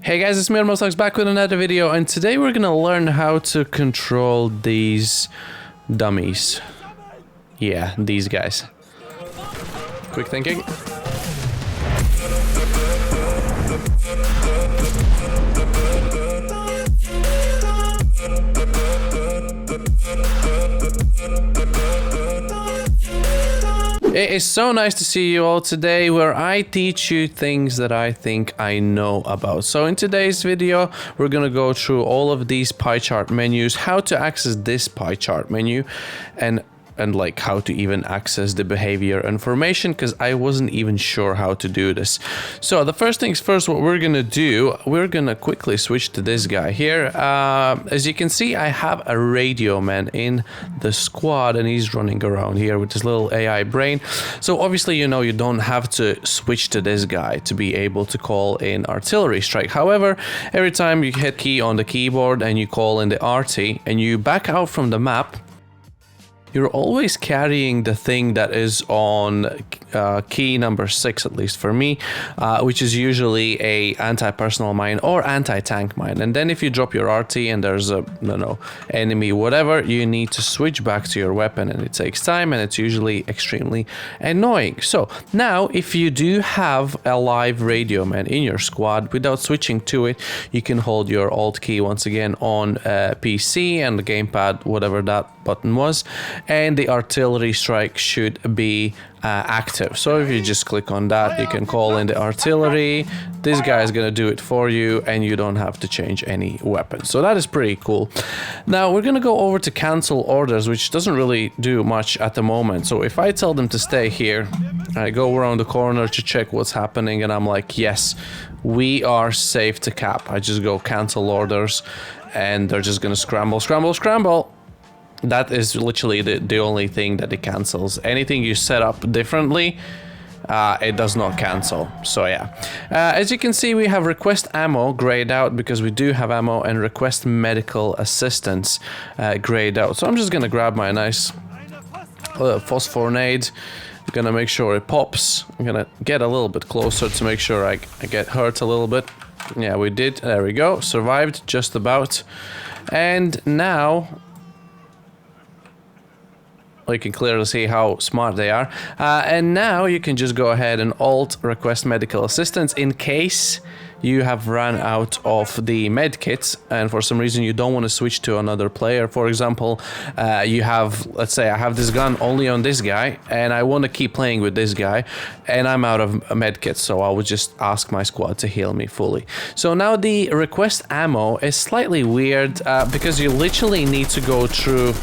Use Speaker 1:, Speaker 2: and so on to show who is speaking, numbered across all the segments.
Speaker 1: Hey guys, it's MeAdmiralStarks back with another video, and today we're gonna learn how to control these dummies. Yeah, these guys. Quick thinking. It is so nice to see you all today, where I teach you things that I think I know about. So in today's video, we're gonna go through all of these pie chart menus, how to access this pie chart menu, and like how to even access the behavior information, because I wasn't even sure how to do this. So the first things first, what we're gonna do, we're gonna quickly switch to this guy here. As you can see, I have a radio man in the squad, and he's running around here with his little AI brain. So obviously, you know, you don't have to switch to this guy to be able to call in artillery strike. However, every time you hit key on the keyboard and you call in the RT and you back out from the map, you're always carrying the thing that is on key number 6, at least for me, which is usually a anti-personnel mine or anti-tank mine. And then if you drop your RT and there's a enemy whatever, you need to switch back to your weapon, and it takes time, and it's usually extremely annoying. So now, if you do have a live radio man in your squad, without switching to it, you can hold your Alt key once again on PC and the gamepad, whatever that button was, and the artillery strike should be active. So if you just click on that, you can call in the artillery. This guy is gonna do it for you, and you don't have to change any weapon. So that is pretty cool. Now we're gonna go over to cancel orders, which doesn't really do much at the moment. So if I tell them to stay here, I go around the corner to check what's happening, and I'm like, yes, we are safe to cap. I just go cancel orders, and they're just gonna scramble, scramble, scramble. That is literally the only thing that it cancels. Anything you set up differently, it does not cancel. So yeah, as you can see, we have request ammo grayed out because we do have ammo, and request medical assistance grayed out. So I'm just gonna grab my nice phosphor nade. I'm gonna make sure it pops. I'm gonna get a little bit closer to make sure I get hurt a little bit. Yeah, we did. There we go. Survived just about. And now you can clearly see how smart they are. And now you can just go ahead and Alt request medical assistance in case you have run out of the med kits and for some reason you don't want to switch to another player. For example, you have, let's say I have this gun only on this guy and I want to keep playing with this guy, and I'm out of med kits, so I would just ask my squad to heal me fully. So now the request ammo is slightly weird because you literally need to go through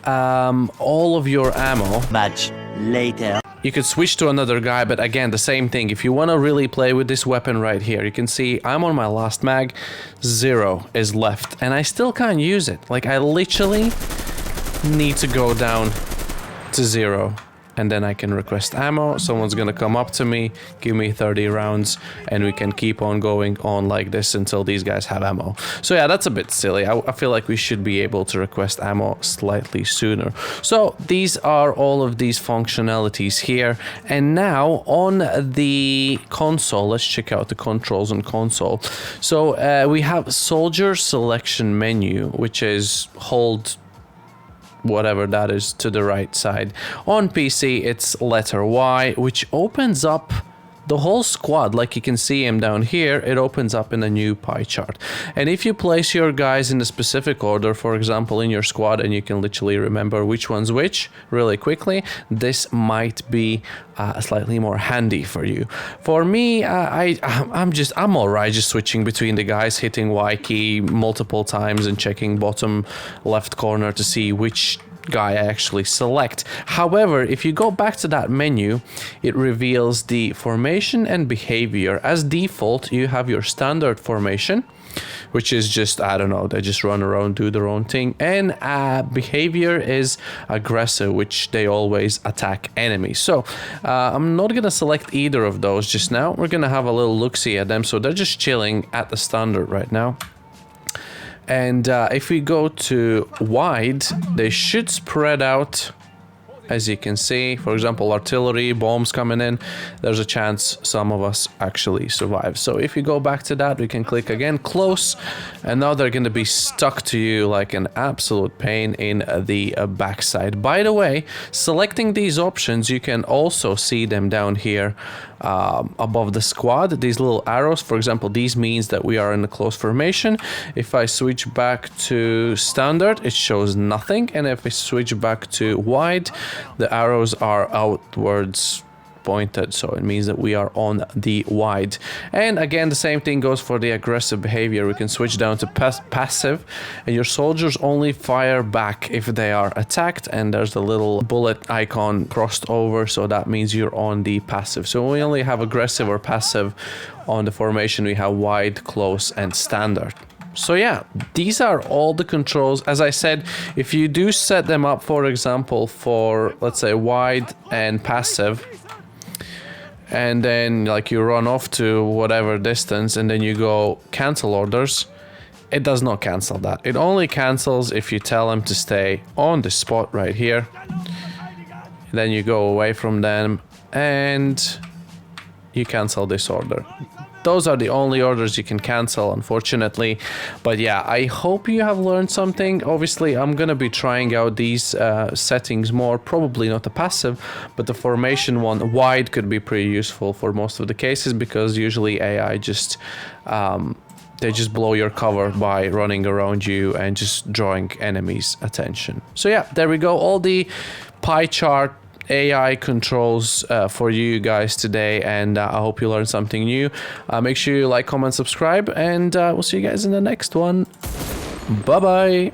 Speaker 1: all of your ammo.
Speaker 2: Much later.
Speaker 1: You could switch to another guy, but again, the same thing. If you want to really play with this weapon right here, you can see I'm on my last mag, 0 is left, and I still can't use it. Like, I literally need to go down to 0. And then I can request ammo. Someone's gonna come up to me, give me 30 rounds, and we can keep on going on like this until these guys have ammo. So yeah, that's a bit silly. I feel like we should be able to request ammo slightly sooner. So these are all of these functionalities here. And now on the console, let's check out the controls on console. So we have soldier selection menu, which is hold whatever that is to the right side. On PC, it's letter Y, which opens up the whole squad. Like you can see him down here, it opens up in a new pie chart. And if you place your guys in a specific order, for example, in your squad, and you can literally remember which one's which really quickly, this might be slightly more handy for you. For me, I'm alright just switching between the guys, hitting Y key multiple times and checking bottom left corner to see which guy I actually select. However, if you go back to that menu, it reveals the formation and behavior. As default, you have your standard formation, which is just, I don't know, they just run around, do their own thing. And behavior is aggressive, which they always attack enemies. So I'm not gonna select either of those just now. We're gonna have a little look-see at them. So they're just chilling at the standard right now. And if we go to wide, they should spread out as you can see, for example, artillery, bombs coming in, there's a chance some of us actually survive. So if you go back to that, we can click again, close, and now they're going to be stuck to you like an absolute pain in the backside. By the way, selecting these options, you can also see them down here above the squad, these little arrows. For example, these means that we are in a close formation. If I switch back to standard, it shows nothing, and if I switch back to wide, the arrows are outwards pointed, so it means that we are on the wide. And again, the same thing goes for the aggressive behavior. We can switch down to passive, and your soldiers only fire back if they are attacked, and there's the little bullet icon crossed over, so that means you're on the passive. So we only have aggressive or passive on the formation. We have wide, close, and standard. So yeah, these are all the controls. As I said, if you do set them up, for example, for let's say wide and passive, and then like you run off to whatever distance and then you go cancel orders, it does not cancel that. It only cancels if you tell them to stay on the spot right here. Then you go away from them and you cancel this order. Those are the only orders you can cancel, unfortunately. But yeah, I hope you have learned something. Obviously, I'm gonna be trying out these settings more, probably not the passive, but the formation one, wide, could be pretty useful for most of the cases, because usually AI just they just blow your cover by running around you and just drawing enemies' attention. So yeah, there we go, all the pie chart AI controls for you guys today, and I hope you learned something new. Make sure you like, comment, subscribe, and we'll see you guys in the next one. Bye bye.